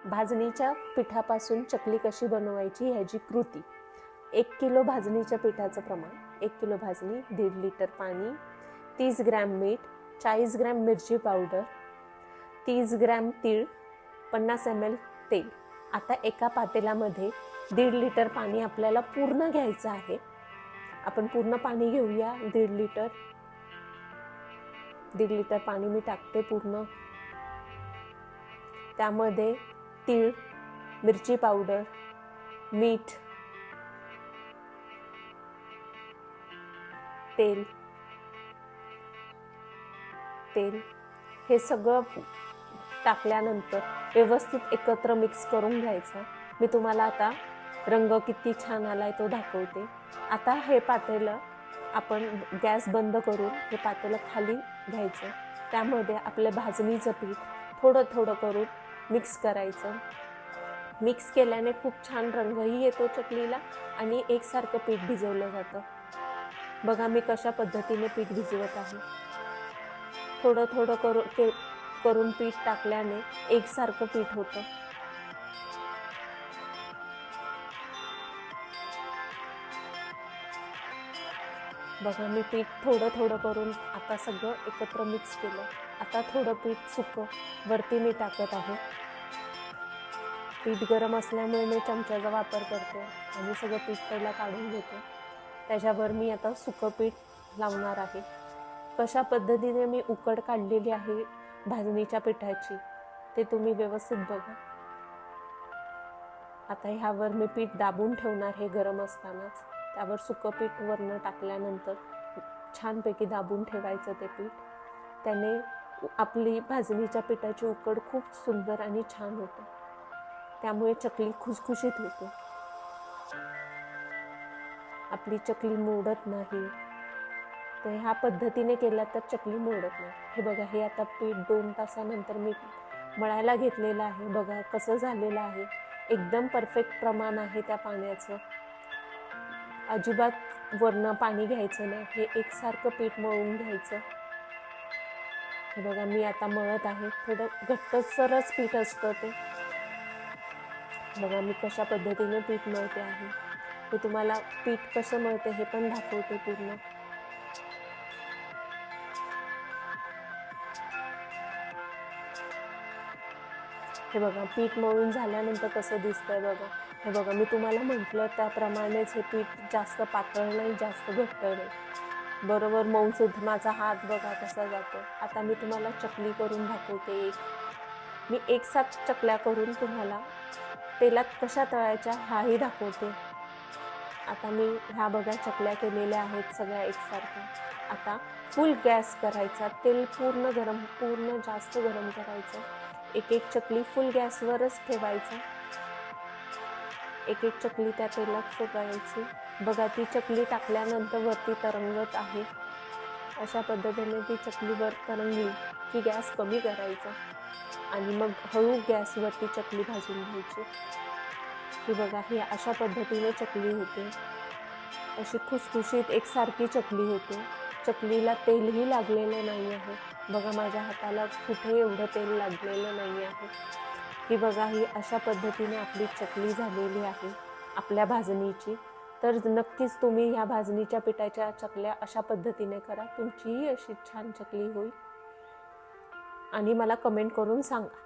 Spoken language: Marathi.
भाजणीच्या पिठापासून चकली कशी बनवायची ह्याची कृती। 1 किलो भाजणीच्या पिठाचं प्रमाण, 1 किलो भाजणी, 1.5 लिटर पाणी, 30 ग्रॅम मीठ, 40 ग्रॅम मिरची पावडर, 30 ग्रॅम तीळ, 50 ml तेल। आता एका पातेल्यामध्ये 1.5 लिटर पाणी आपल्याला पूर्ण घ्यायचं आहे। आपण पूर्ण पाणी घेऊया, 1.5 लिटर। 1.5 लिटर पाणी मी टाकते पूर्ण। त्यामध्ये तीळ, मिरची पावडर, मीठ, तेल हे सगळं टाकल्यानंतर व्यवस्थित एकत्र मिक्स करून घ्यायचं। मी तुम्हाला आता रंग किती छान आलाय तो दाखवते। आता हे पातेलं आपण गॅस बंद करून हे पातेलं खाली घ्यायचं। त्यामध्ये आपल्या भाजणीचं पीठ थोडं थोडं करून मिक्स करायचं। मिक्स केल्याने खूप छान रंगही येतो चकलीला आणि एकसारखं पीठ भिजवलं जातं। बघा मी कशा पद्धतीने पीठ भिजवत आहे। थोडं थोडं करून पीठ टाकल्याने एकसारखं पीठ होतं। बघा मी पीठ थोडं थोडं करून आता सगळं एकत्र मिक्स केलं। आता थोडं पीठ सुकं वरती मी टाकत आहे। पीठ गरम असल्यामुळे मी चमच्याचा वापर करते आणि सगळं पीठ पहिला काढून घेते। त्याच्यावर मी आता सुकं पीठ लावणार आहे। कशा पद्धतीने मी उकड काढलेली आहे भाजणीच्या पिठाची ते तुम्ही व्यवस्थित बघा। आता ह्यावर मी पीठ दाबून ठेवणार हे गरम असतानाच। त्यावर सुकं पीठ वरनं टाकल्यानंतर छानपैकी दाबून ठेवायचं ते पीठ। त्याने आपली भाजणीच्या पिठाची उकड खूप सुंदर आणि छान होते। त्यामुळे चकली खुसखुशीत होते। आपली चकली मोडत नाही। तर ह्या पद्धतीने केला तर चकली मोडत नाही। हे बघा हे आता पीठ 2 तासानंतर मी मळायला घेतलेलं आहे। बघा कसं झालेलं आहे। एकदम परफेक्ट प्रमाण आहे त्या पाण्याचं। अजिबात वरनं पाणी घ्यायचं नाही। हे एकसारखं पीठ मळून घ्यायचं। हे बघा मी आता मळत आहे। थोडं घट्टसरच पीठ असतं ते। बघा मी कशा पद्धतीने पीठ मळते आहे। मी तुम्हाला पीठ कसं मळते हे पण दाखवते पूर्ण। हे बघा पीठ मळून झाल्यानंतर कसं दिसतंय बघा। हे बघा मी तुम्हाला म्हटलं त्याप्रमाणेच हे पीठ जास्त पातळ नाही, जास्त घट्ट नाही, बरोबर मऊसूत। माझा हात बघा कसा जातो। आता मी तुम्हाला चकली करून दाखवते। मी एकसाथ चकल्या करून तुम्हाला तेलात कशा तळायच्या हाही दाखवते। आता मी ह्या बघा चकल्या केलेल्या आहेत सगळ्या एकसारख्या। आता फुल गॅस करायचा। तेल पूर्ण जास्त गरम करायचं। एक एक चकली फुल गॅसवरच ठेवायचं। एक एक चकली त्या तेलात सोडायची। बघा ती चकली टाकल्यानंतर वरती तरंगत आहे। अशा पद्धतीने ती चकली वर तरंगली की गॅस कमी करायचा आणि मग हळू गॅसवरती चकली भाजून घ्यायची। ही बघा ही अशा पद्धतीने चकली होते। अशी खुसखुशीत एकसारखी चकली होते। चकलीला तेलही लागलेलं नाही आहे। बघा माझ्या हाताला कुठे एवढं तेल लागलेलं नाही आहे। ही बघा ही अशा पद्धतीने आपली चकली झालेली आहे आपल्या भाजणीची। तर नक्कीच तुम्ही ह्या भाजणीच्या पिठाच्या चकल्या अशा पद्धतीने करा। तुमचीही अशी छान चकली होईल आणि मला कमेंट करून सांगा।